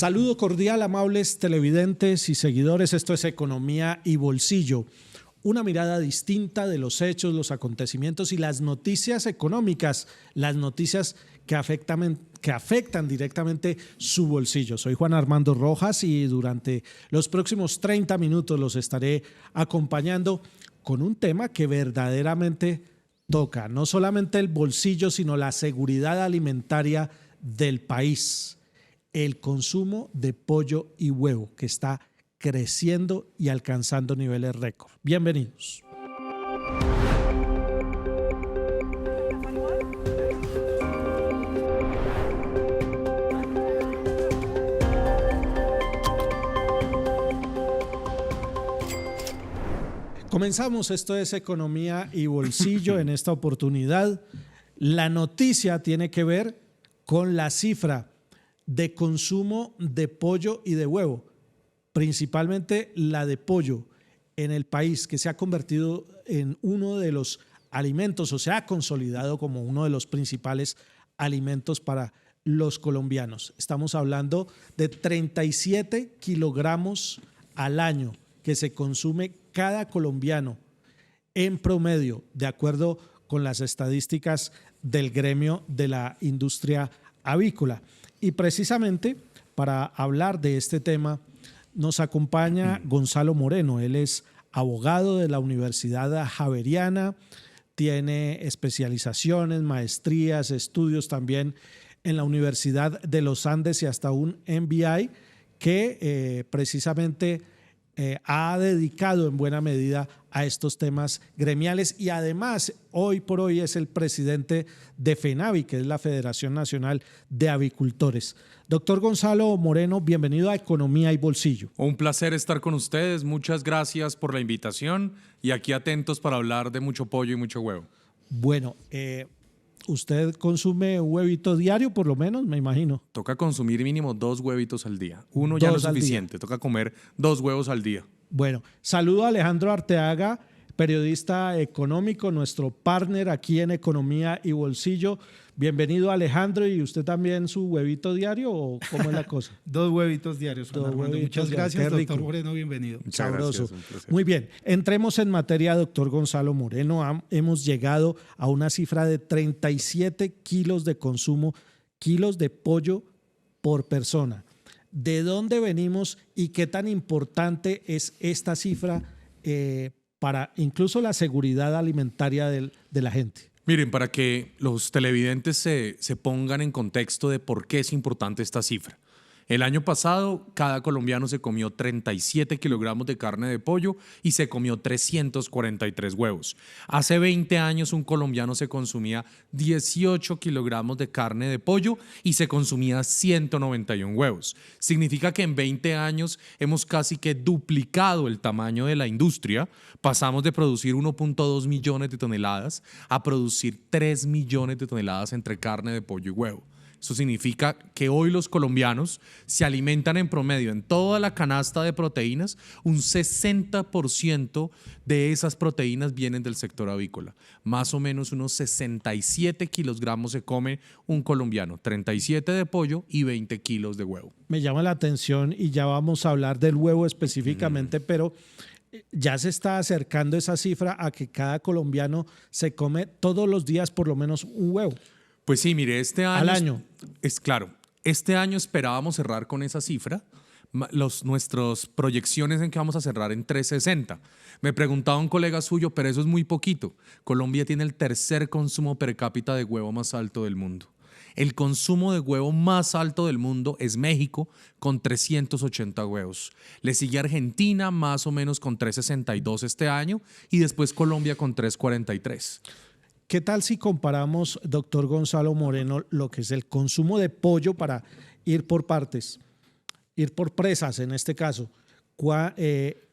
Saludo cordial, amables televidentes y seguidores. Esto es Economía y Bolsillo. Una mirada distinta de los hechos, los acontecimientos y las noticias económicas, las noticias que afectan directamente su bolsillo. Soy Juan Armando Rojas y durante los próximos 30 minutos los estaré acompañando con un tema que verdaderamente toca no solamente el bolsillo, sino la seguridad alimentaria del país. El consumo de pollo y huevo, que está creciendo y alcanzando niveles récord. Bienvenidos. Comenzamos, esto es Economía y Bolsillo. En esta oportunidad, la noticia tiene que ver con la cifra de consumo de pollo y de huevo, principalmente la de pollo en el país, que se ha convertido en uno de los alimentos o se ha consolidado como uno de los principales alimentos para los colombianos. Estamos hablando de 37 kilogramos al año que se consume cada colombiano en promedio, de acuerdo con las estadísticas del gremio de la industria avícola. Y precisamente para hablar de este tema nos acompaña Gonzalo Moreno. Él es abogado de la Universidad Javeriana, tiene especializaciones, maestrías, estudios también en la Universidad de los Andes y hasta un MBA que precisamente ha dedicado en buena medida a estos temas gremiales y además hoy por hoy es el presidente de FENAVI, que es la Federación Nacional de Avicultores. Doctor Gonzalo Moreno, bienvenido a Economía y Bolsillo. Un placer estar con ustedes, muchas gracias por la invitación y aquí atentos para hablar de mucho pollo y mucho huevo. Bueno, ¿usted consume un huevito diario por lo menos, me imagino? Toca consumir mínimo 2 huevitos al día. Uno ya no es suficiente, toca comer 2 huevos al día. Bueno, saludo a Alejandro Arteaga, periodista económico, nuestro partner aquí en Economía y Bolsillo. Bienvenido, Alejandro. ¿Y usted también su huevito diario o cómo es la cosa? 2 huevitos diarios. Muchas gracias, doctor Moreno. Bienvenido. Sabroso. Muy bien. Entremos en materia, doctor Gonzalo Moreno. Hemos llegado a una cifra de 37 kilos de consumo, kilos de pollo por persona. ¿De dónde venimos y qué tan importante es esta cifra para incluso la seguridad alimentaria de la gente? Miren, para que los televidentes se pongan en contexto de por qué es importante esta cifra. El año pasado, cada colombiano se comió 37 kilogramos de carne de pollo y se comió 343 huevos. Hace 20 años, un colombiano se consumía 18 kilogramos de carne de pollo y se consumía 191 huevos. Significa que en 20 años hemos casi que duplicado el tamaño de la industria. Pasamos de producir 1.2 millones de toneladas a producir 3 millones de toneladas entre carne de pollo y huevo. Eso significa que hoy los colombianos se alimentan en promedio en toda la canasta de proteínas, un 60% de esas proteínas vienen del sector avícola. Más o menos unos 67 kilogramos se come un colombiano, 37 de pollo y 20 kilos de huevo. Me llama la atención y ya vamos a hablar del huevo específicamente, pero ya se está acercando esa cifra a que cada colombiano se come todos los días por lo menos un huevo. Pues sí, mire, este año… Al año. Es claro, este año esperábamos cerrar con esa cifra. Nuestras proyecciones en que vamos a cerrar en 360. Me preguntaba un colega suyo, pero eso es muy poquito. Colombia tiene el tercer consumo per cápita de huevo más alto del mundo. El consumo de huevo más alto del mundo es México, con 380 huevos. Le sigue Argentina, más o menos con 362 este año, y después Colombia con 343. ¿Qué tal si comparamos, doctor Gonzalo Moreno, lo que es el consumo de pollo para ir por partes, ir por presas en este caso?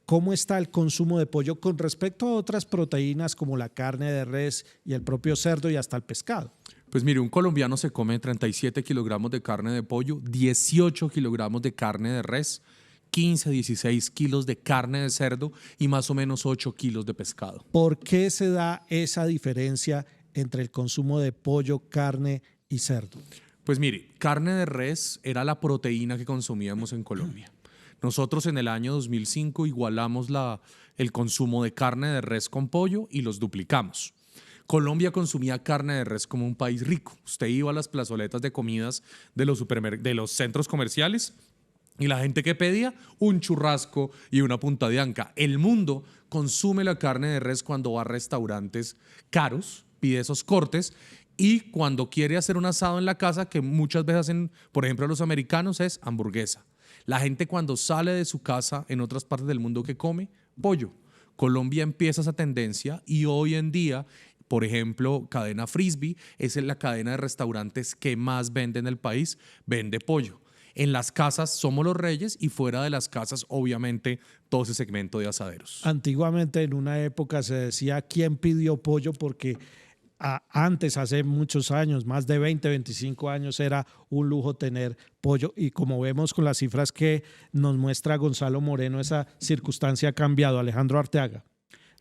¿Cómo está el consumo de pollo con respecto a otras proteínas como la carne de res y el propio cerdo y hasta el pescado? Pues mire, un colombiano se come 37 kilogramos de carne de pollo, 18 kilogramos de carne de res, 15, 16 kilos de carne de cerdo y más o menos 8 kilos de pescado. ¿Por qué se da esa diferencia entre el consumo de pollo, carne y cerdo? Pues mire, carne de res era la proteína que consumíamos en Colombia. Nosotros en el año 2005 igualamos el consumo de carne de res con pollo y los duplicamos. Colombia consumía carne de res como un país rico. Usted iba a las plazoletas de comidas de los centros comerciales y la gente que pedía un churrasco y una punta de anca. El mundo consume la carne de res cuando va a restaurantes caros, pide esos cortes, y cuando quiere hacer un asado en la casa, que muchas veces hacen, por ejemplo, los americanos, es hamburguesa. La gente cuando sale de su casa en otras partes del mundo, que come pollo. Colombia empieza esa tendencia y hoy en día, por ejemplo, cadena Frisbee es la cadena de restaurantes que más vende en el país, vende pollo. En las casas somos los reyes y fuera de las casas, obviamente, todo ese segmento de asaderos. Antiguamente, en una época, se decía quién pidió pollo porque antes, hace muchos años, más de 20, 25 años, era un lujo tener pollo y como vemos con las cifras que nos muestra Gonzalo Moreno, esa circunstancia ha cambiado. Alejandro Arteaga.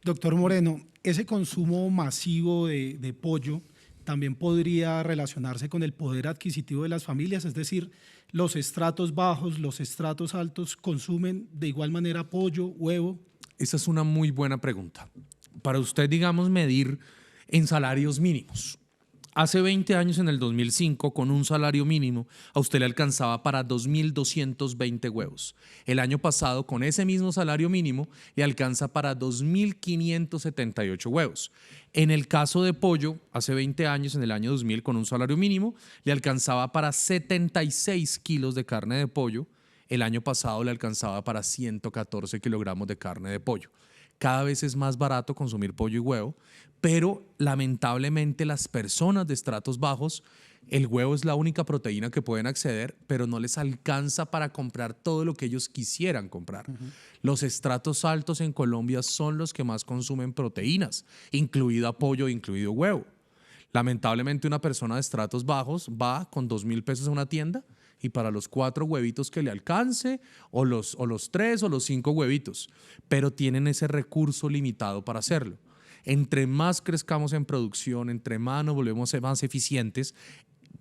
Doctor Moreno, ese consumo masivo de pollo también podría relacionarse con el poder adquisitivo de las familias, es decir, los estratos bajos, los estratos altos consumen de igual manera pollo, huevo. Esa es una muy buena pregunta. Para usted, digamos, medir en salarios mínimos. Hace 20 años, en el 2005, con un salario mínimo, a usted le alcanzaba para 2.220 huevos. El año pasado, con ese mismo salario mínimo, le alcanza para 2.578 huevos. En el caso de pollo, hace 20 años, en el año 2000, con un salario mínimo, le alcanzaba para 76 kilos de carne de pollo. El año pasado le alcanzaba para 114 kilogramos de carne de pollo. Cada vez es más barato consumir pollo y huevo, pero lamentablemente las personas de estratos bajos, el huevo es la única proteína que pueden acceder, pero no les alcanza para comprar todo lo que ellos quisieran comprar. Los estratos altos en Colombia son los que más consumen proteínas, incluida pollo, incluido huevo. Lamentablemente una persona de estratos bajos va con 2.000 pesos a una tienda y para los 4 huevitos que le alcance, o los 3 o los 5 huevitos, pero tienen ese recurso limitado para hacerlo. Entre más crezcamos en producción, entre más nos volvemos más eficientes,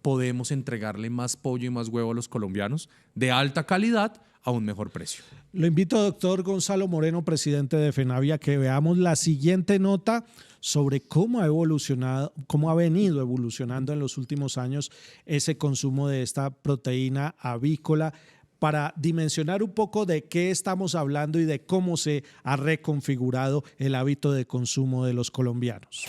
podemos entregarle más pollo y más huevo a los colombianos de alta calidad a un mejor precio. Lo invito, doctor Gonzalo Moreno, presidente de FENAVI, a que veamos la siguiente nota sobre cómo ha venido evolucionando en los últimos años ese consumo de esta proteína avícola, para dimensionar un poco de qué estamos hablando y de cómo se ha reconfigurado el hábito de consumo de los colombianos.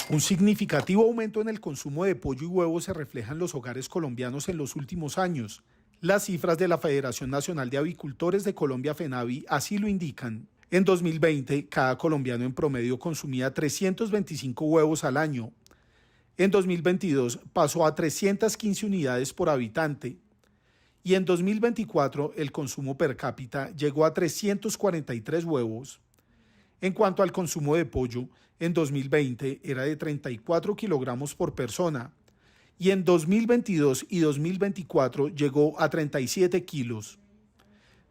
Un significativo aumento en el consumo de pollo y huevo se refleja en los hogares colombianos en los últimos años. Las cifras de la Federación Nacional de Avicultores de Colombia, FENAVI, así lo indican. En 2020, cada colombiano en promedio consumía 325 huevos al año. En 2022 pasó a 315 unidades por habitante. Y en 2024 el consumo per cápita llegó a 343 huevos. En cuanto al consumo de pollo, en 2020 era de 34 kilogramos por persona y en 2022 y 2024 llegó a 37 kilos.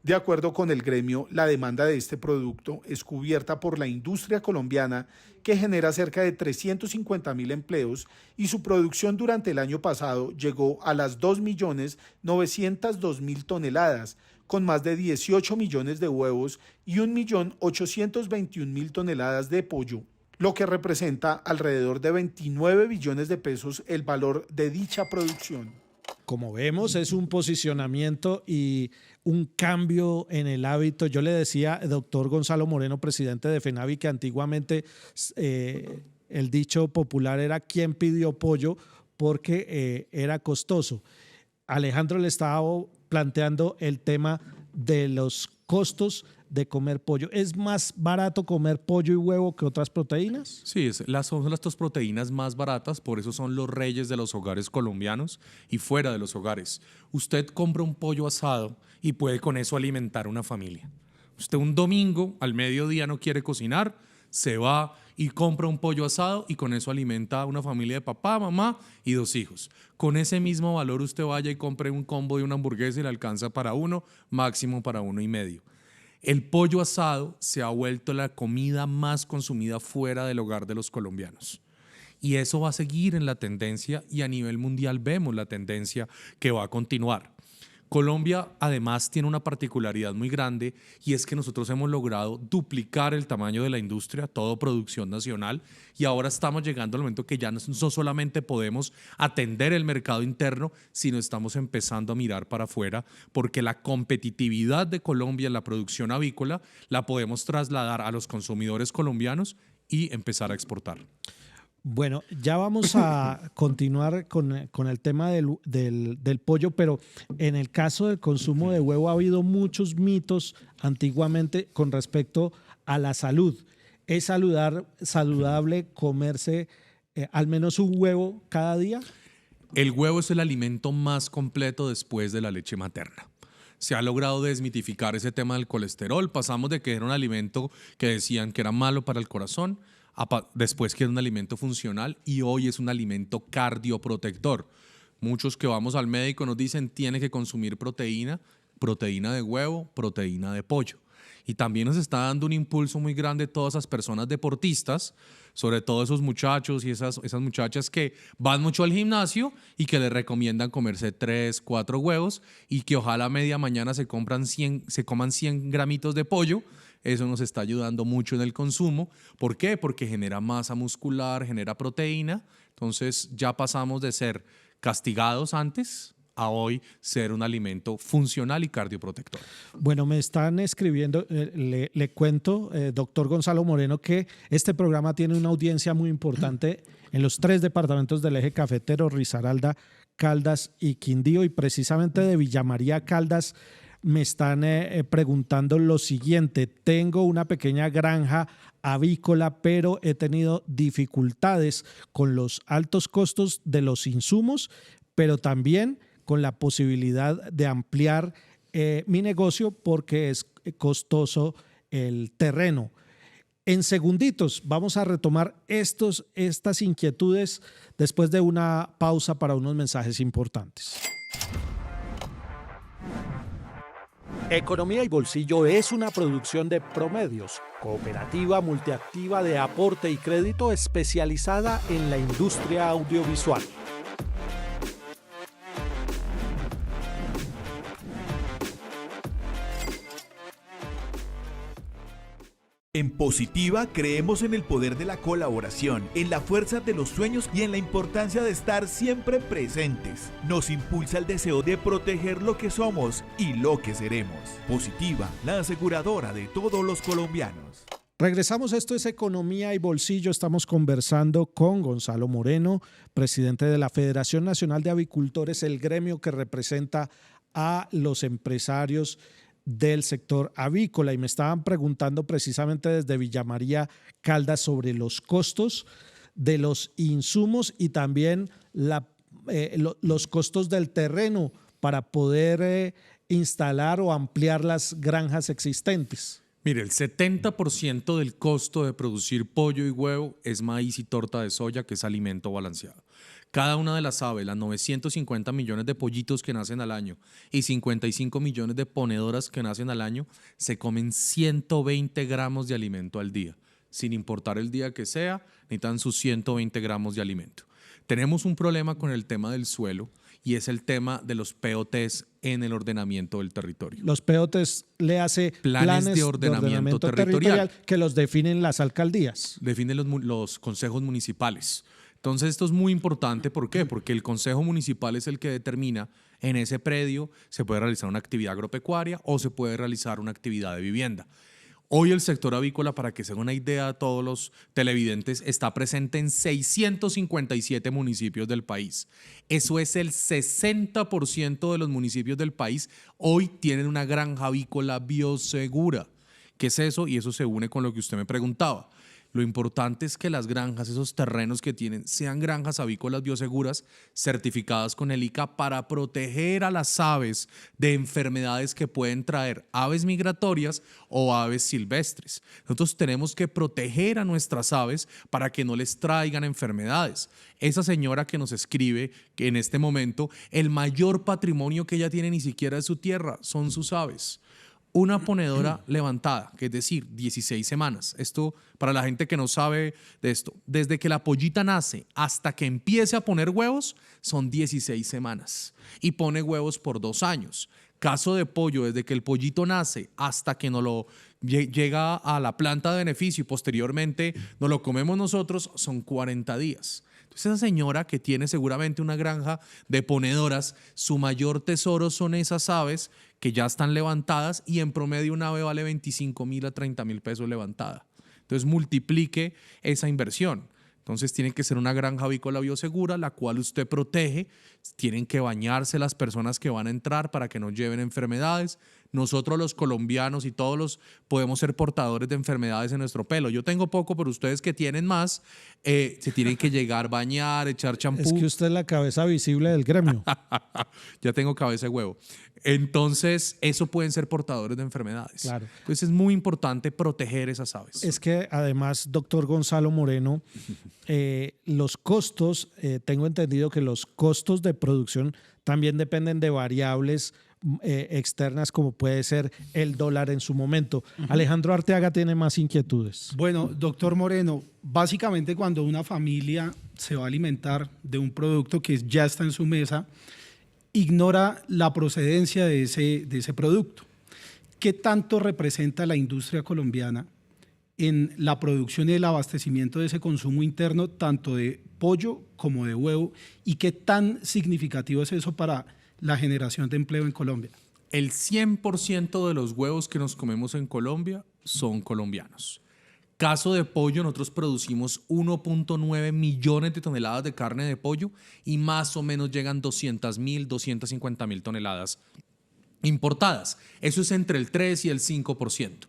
De acuerdo con el gremio, la demanda de este producto es cubierta por la industria colombiana, que genera cerca de 350.000 empleos, y su producción durante el año pasado llegó a las 2.902.000 toneladas, con más de 18 millones de huevos y 1.821.000 toneladas de pollo, lo que representa alrededor de 29 billones de pesos el valor de dicha producción. Como vemos, es un posicionamiento y un cambio en el hábito. Yo le decía, doctor Gonzalo Moreno, presidente de FENAVI, que antiguamente el dicho popular era ¿quién pidió pollo? Porque era costoso. Alejandro le estaba planteando el tema de los costos de comer pollo. ¿Es más barato comer pollo y huevo que otras proteínas? Sí, son las dos proteínas más baratas, por eso son los reyes de los hogares colombianos y fuera de los hogares. Usted compra un pollo asado y puede con eso alimentar una familia. Usted un domingo al mediodía no quiere cocinar, se va y compra un pollo asado y con eso alimenta a una familia de papá, mamá y 2 hijos. Con ese mismo valor usted vaya y compre un combo de una hamburguesa y le alcanza para 1, máximo para 1,5. El pollo asado se ha vuelto la comida más consumida fuera del hogar de los colombianos. Y eso va a seguir en la tendencia y a nivel mundial vemos la tendencia que va a continuar. Colombia además tiene una particularidad muy grande y es que nosotros hemos logrado duplicar el tamaño de la industria, todo producción nacional, y ahora estamos llegando al momento que ya no solamente podemos atender el mercado interno, sino estamos empezando a mirar para afuera porque la competitividad de Colombia en la producción avícola la podemos trasladar a los consumidores colombianos y empezar a exportar. Bueno, ya vamos a continuar con el tema del pollo, pero en el caso del consumo de huevo ha habido muchos mitos antiguamente con respecto a la salud. ¿Es saludable comerse al menos un huevo cada día? El huevo es el alimento más completo después de la leche materna. Se ha logrado desmitificar ese tema del colesterol. Pasamos de que era un alimento que decían que era malo para el corazón, después que era un alimento funcional y hoy es un alimento cardioprotector. Muchos que vamos al médico nos dicen tiene que consumir proteína de huevo, proteína de pollo. Y también nos está dando un impulso muy grande todas esas personas deportistas, sobre todo esos muchachos y esas muchachas que van mucho al gimnasio y que les recomiendan comerse 3, 4 huevos y que ojalá media mañana se coman 100 gramitos de pollo. Eso nos está ayudando mucho en el consumo. ¿Por qué? Porque genera masa muscular, genera proteína. Entonces ya pasamos de ser castigados antes a hoy ser un alimento funcional y cardioprotector. Bueno, me están escribiendo, le cuento, doctor Gonzalo Moreno, que este programa tiene una audiencia muy importante en los 3 departamentos del eje cafetero, Risaralda, Caldas y Quindío, y precisamente de Villa María Caldas me están preguntando lo siguiente: tengo una pequeña granja avícola, pero he tenido dificultades con los altos costos de los insumos, pero también con la posibilidad de ampliar mi negocio porque es costoso el terreno. En segunditos vamos a retomar estas inquietudes después de una pausa para unos mensajes importantes. Economía y Bolsillo es una producción de Promedios, cooperativa multiactiva de aporte y crédito especializada en la industria audiovisual. En Positiva creemos en el poder de la colaboración, en la fuerza de los sueños y en la importancia de estar siempre presentes. Nos impulsa el deseo de proteger lo que somos y lo que seremos. Positiva, la aseguradora de todos los colombianos. Regresamos, esto es Economía y Bolsillo. Estamos conversando con Gonzalo Moreno, presidente de la Federación Nacional de Avicultores, el gremio que representa a los empresarios del sector avícola, y me estaban preguntando precisamente desde Villa María Caldas sobre los costos de los insumos y también los costos del terreno para poder instalar o ampliar las granjas existentes. Mire, el 70% del costo de producir pollo y huevo es maíz y torta de soya, que es alimento balanceado. Cada una de las aves, las 950 millones de pollitos que nacen al año y 55 millones de ponedoras que nacen al año, se comen 120 gramos de alimento al día. Sin importar el día que sea, necesitan sus 120 gramos de alimento. Tenemos un problema con el tema del suelo y es el tema de los POTs en el ordenamiento del territorio. Los POTs le hace planes de ordenamiento territorial que los definen las alcaldías. Definen los consejos municipales. Entonces esto es muy importante, ¿por qué? Porque el consejo municipal es el que determina en ese predio se puede realizar una actividad agropecuaria o se puede realizar una actividad de vivienda. Hoy el sector avícola, para que se den una idea a todos los televidentes, está presente en 657 municipios del país. Eso es el 60% de los municipios del país hoy tienen una granja avícola biosegura. ¿Qué es eso? Y eso se une con lo que usted me preguntaba. Lo importante es que las granjas, esos terrenos que tienen, sean granjas avícolas bioseguras certificadas con el ICA para proteger a las aves de enfermedades que pueden traer aves migratorias o aves silvestres. Nosotros tenemos que proteger a nuestras aves para que no les traigan enfermedades. Esa señora que nos escribe que en este momento el mayor patrimonio que ella tiene ni siquiera es su tierra, son sus aves. una ponedora levantada, que es decir, 16 semanas. Esto, para la gente que no sabe de esto, desde que la pollita nace hasta que empiece a poner huevos, son 16 semanas. Y pone huevos por 2 años. Caso de pollo, desde que el pollito nace hasta que llega a la planta de beneficio y posteriormente nos lo comemos nosotros, son 40 días. Entonces esa señora que tiene seguramente una granja de ponedoras, su mayor tesoro son esas aves que ya están levantadas y en promedio una ave vale 25.000 a 30.000 pesos levantada. Entonces multiplique esa inversión. Entonces tiene que ser una granja avícola biosegura, la cual usted protege. Tienen que bañarse las personas que van a entrar para que no lleven enfermedades. Nosotros los colombianos y todos los podemos ser portadores de enfermedades en nuestro pelo. Yo tengo poco, pero ustedes que tienen más, se tienen que llegar, bañar, echar champú. Es que usted es la cabeza visible del gremio. Ya tengo cabeza de huevo. Entonces, eso pueden ser portadores de enfermedades. Claro. Entonces, es muy importante proteger esas aves. Es que además, doctor Gonzalo Moreno, los costos, tengo entendido que los costos de producción también dependen de variables externas como puede ser el dólar en su momento. Alejandro Arteaga tiene más inquietudes. Bueno, doctor Moreno, básicamente cuando una familia se va a alimentar de un producto que ya está en su mesa, ignora la procedencia de ese producto. ¿Qué tanto representa la industria colombiana en la producción y el abastecimiento de ese consumo interno, tanto de pollo como de huevo? ¿Y qué tan significativo es eso para la generación de empleo en Colombia? El 100% de los huevos que nos comemos en Colombia son colombianos. Caso de pollo, nosotros producimos 1.9 millones de toneladas de carne de pollo y más o menos llegan 200.000, 250.000 toneladas importadas. Eso es entre el 3 y el 5%.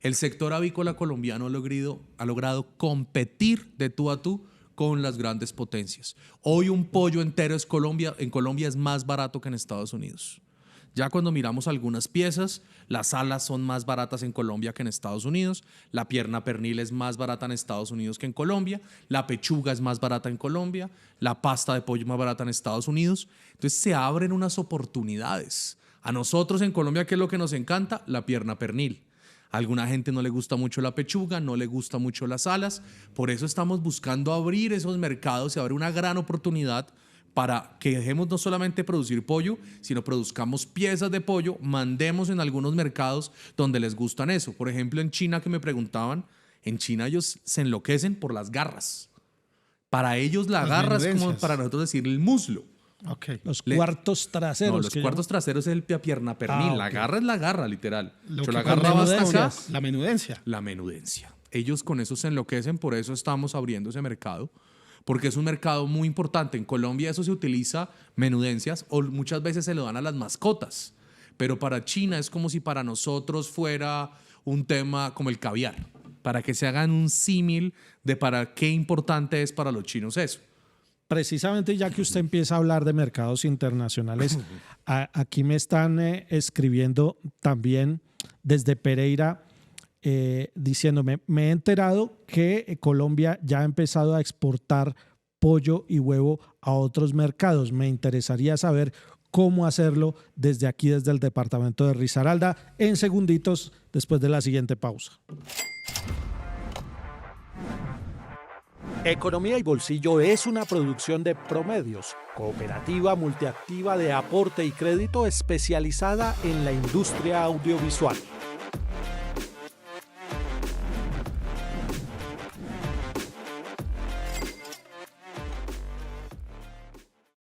El sector avícola colombiano ha logrado competir de tú a tú con las grandes potencias. Hoy un pollo entero en Colombia es más barato que en Estados Unidos. Ya cuando miramos algunas piezas, las alas son más baratas en Colombia que en Estados Unidos, la pierna pernil es más barata en Estados Unidos que en Colombia, la pechuga es más barata en Colombia, la pasta de pollo es más barata en Estados Unidos. Entonces se abren unas oportunidades. A nosotros en Colombia, ¿qué es lo que nos encanta? La pierna pernil. A alguna gente no le gusta mucho la pechuga, no le gusta mucho las alas. Por eso estamos buscando abrir esos mercados y abrir una gran oportunidad para que dejemos no solamente producir pollo, sino produzcamos piezas de pollo, mandemos en algunos mercados donde les gustan eso. Por ejemplo, en China, que me preguntaban, en China ellos se enloquecen por las garras. Para ellos la garra es como para nosotros decir el muslo. Okay. Los cuartos traseros. No, los cuartos traseros es la pierna pernil. Okay. La garra es la garra, literal. La garra va hasta acá. La menudencia. La menudencia. Ellos con eso se enloquecen, por eso estamos abriendo ese mercado, porque es un mercado muy importante. En Colombia eso se utiliza, menudencias, o muchas veces se lo dan a las mascotas, pero para China es como si para nosotros fuera un tema como el caviar, para que se hagan un símil de para qué importante es para los chinos eso. Precisamente ya que usted empieza a hablar de mercados internacionales, aquí me están escribiendo también desde Pereira diciéndome, me he enterado que Colombia ya ha empezado a exportar pollo y huevo a otros mercados. Me interesaría saber cómo hacerlo desde aquí, desde el departamento de Risaralda, en segunditos después de la siguiente pausa. Economía y Bolsillo es una producción de Promedios, cooperativa multiactiva de aporte y crédito especializada en la industria audiovisual.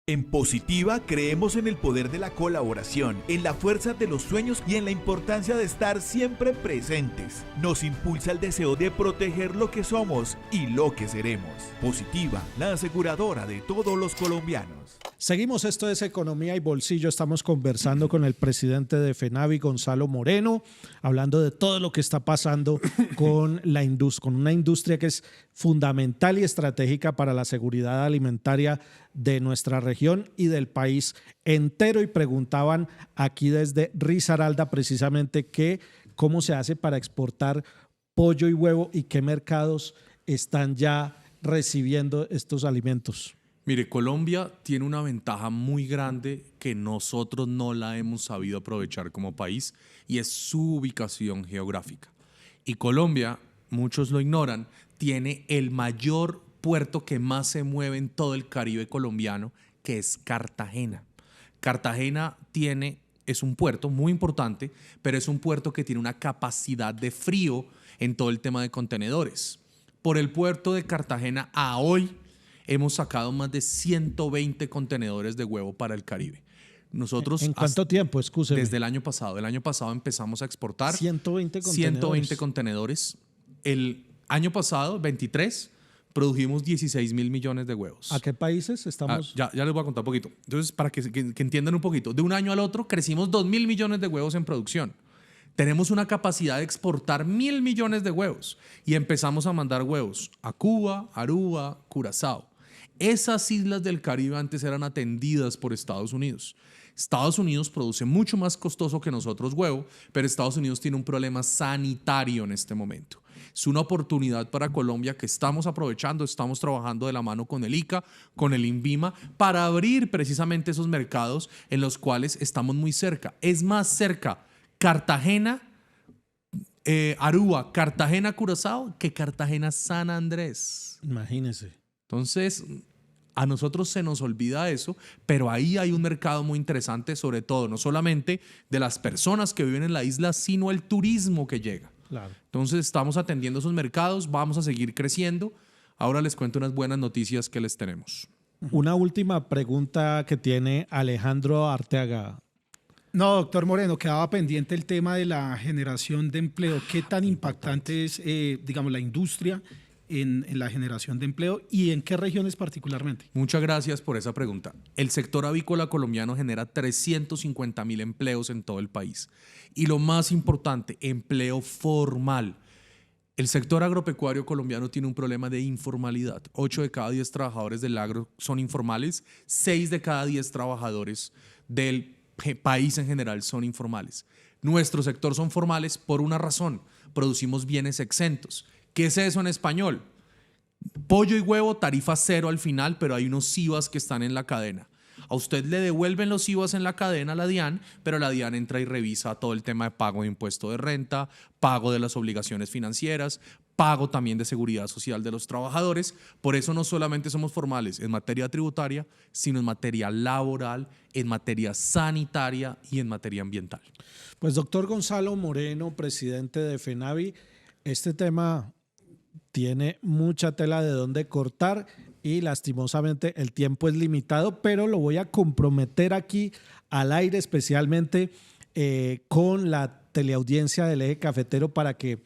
En Positiva creemos en el poder de la colaboración, en la fuerza de los sueños y en la importancia de estar siempre presentes. Nos impulsa el deseo de proteger lo que somos y lo que seremos. Positiva, la aseguradora de todos los colombianos. Seguimos, esto es Economía y Bolsillo. Estamos conversando con el presidente de FENAVI, Gonzalo Moreno, hablando de todo lo que está pasando con una industria que es fundamental y estratégica para la seguridad alimentaria de nuestra región y del país entero. Y preguntaban aquí desde Risaralda precisamente cómo se hace para exportar pollo y huevo y qué mercados están ya recibiendo estos alimentos. Mire, Colombia tiene una ventaja muy grande que nosotros no la hemos sabido aprovechar como país y es su ubicación geográfica. Y Colombia, muchos lo ignoran, tiene el mayor puerto que más se mueve en todo el Caribe colombiano, que es Cartagena. Cartagena es un puerto muy importante, pero es un puerto que tiene una capacidad de frío en todo el tema de contenedores. Por el puerto de Cartagena a hoy hemos sacado más de 120 contenedores de huevo para el Caribe. Nosotros ¿En cuánto tiempo? Excúseme. Desde el año pasado. El año pasado empezamos a exportar 120 contenedores. 120 contenedores. El año pasado, 23, produjimos 16.000 millones de huevos. ¿A qué países estamos? Ya les voy a contar un poquito. Entonces, para que entiendan un poquito. De un año al otro crecimos 2.000 millones de huevos en producción. Tenemos una capacidad de exportar 1.000 millones de huevos y empezamos a mandar huevos a Cuba, Aruba, Curazao. Esas islas del Caribe antes eran atendidas por Estados Unidos. Estados Unidos produce mucho más costoso que nosotros huevo, pero Estados Unidos tiene un problema sanitario en este momento. Es una oportunidad para Colombia que estamos aprovechando, estamos trabajando de la mano con el ICA, con el INVIMA, para abrir precisamente esos mercados en los cuales estamos muy cerca. Es más cerca Cartagena, Aruba, Cartagena, Curazao, que Cartagena, San Andrés. Imagínese. Entonces, a nosotros se nos olvida eso, pero ahí hay un mercado muy interesante, sobre todo, no solamente de las personas que viven en la isla, sino el turismo que llega. Claro. Entonces, estamos atendiendo esos mercados, vamos a seguir creciendo. Ahora les cuento unas buenas noticias que les tenemos. Una última pregunta que tiene Alejandro Arteaga. No, doctor Moreno, quedaba pendiente el tema de la generación de empleo. ¿Qué tan impactante es, digamos, la industria en la generación de empleo y en qué regiones particularmente? Muchas gracias por esa pregunta. El sector avícola colombiano genera 350.000 empleos en todo el país. Y lo más importante, empleo formal. El sector agropecuario colombiano tiene un problema de informalidad. 8 de cada 10 trabajadores del agro son informales, 6 de cada 10 trabajadores del país en general son informales. Nuestro sector son formales por una razón: producimos bienes exentos. ¿Qué es eso en español? Pollo y huevo, tarifa cero al final, pero hay unos IVAs que están en la cadena. A usted le devuelven los IVAs en la cadena a la DIAN, pero la DIAN entra y revisa todo el tema de pago de impuesto de renta, pago de las obligaciones financieras, pago también de seguridad social de los trabajadores. Por eso no solamente somos formales en materia tributaria, sino en materia laboral, en materia sanitaria y en materia ambiental. Pues doctor Gonzalo Moreno, presidente de FENAVI, este tema tiene mucha tela de dónde cortar y lastimosamente el tiempo es limitado, pero lo voy a comprometer aquí al aire, especialmente con la teleaudiencia del Eje Cafetero, para que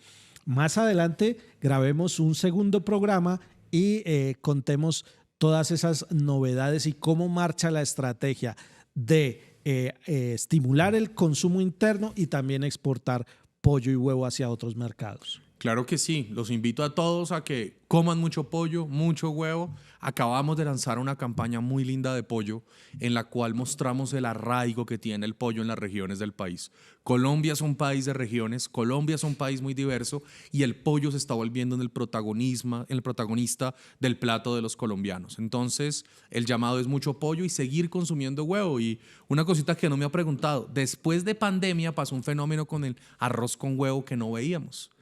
más adelante grabemos un segundo programa y contemos todas esas novedades y cómo marcha la estrategia de estimular el consumo interno y también exportar pollo y huevo hacia otros mercados. Claro que sí, los invito a todos a que coman mucho pollo, mucho huevo. Acabamos de lanzar una campaña muy linda de pollo en la cual mostramos el arraigo que tiene el pollo en las regiones del país. Colombia es un país de regiones, Colombia es un país muy diverso y el pollo se está volviendo en el protagonista del plato de los colombianos. Entonces, el llamado es mucho pollo y seguir consumiendo huevo. Y una cosita que no me ha preguntado, después de pandemia pasó un fenómeno con el arroz con huevo que no veíamos.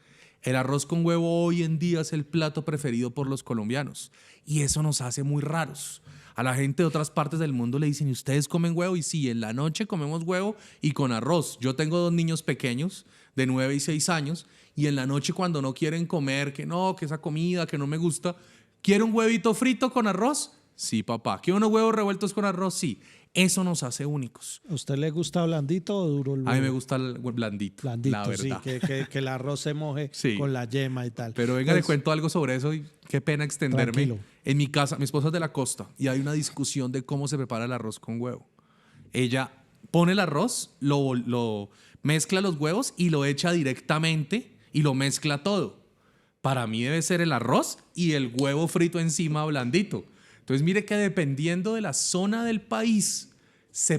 El arroz con huevo hoy en día es el plato preferido por los colombianos y eso nos hace muy raros. A la gente de otras partes del mundo le dicen: ¿y ustedes comen huevo? Y sí, en la noche comemos huevo y con arroz. Yo tengo 2 niños pequeños de 9 y 6 años y en la noche, cuando no quieren comer, que esa comida que no me gusta, ¿quiere un huevito frito con arroz? Sí, papá. ¿Quiere unos huevos revueltos con arroz? Sí. Eso nos hace únicos. ¿A usted le gusta blandito o duro el huevo? A mí me gusta el blandito, la verdad. Sí, que el arroz se moje sí, con la yema y tal. Pero venga, le cuento algo sobre eso y qué pena extenderme. Tranquilo. En mi casa, mi esposa es de la costa y hay una discusión de cómo se prepara el arroz con huevo. Ella pone el arroz, lo mezcla los huevos y lo echa directamente y lo mezcla todo. Para mí debe ser el arroz y el huevo frito encima blandito. Entonces mire que dependiendo de la zona del país se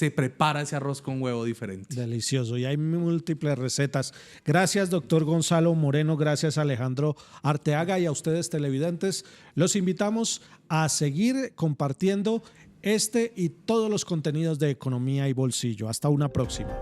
prepara ese arroz con huevo diferente. Delicioso. Y hay múltiples recetas. Gracias, doctor Gonzalo Moreno. Gracias, Alejandro Arteaga. Y a ustedes, televidentes, los invitamos a seguir compartiendo este y todos los contenidos de Economía y Bolsillo. Hasta una próxima.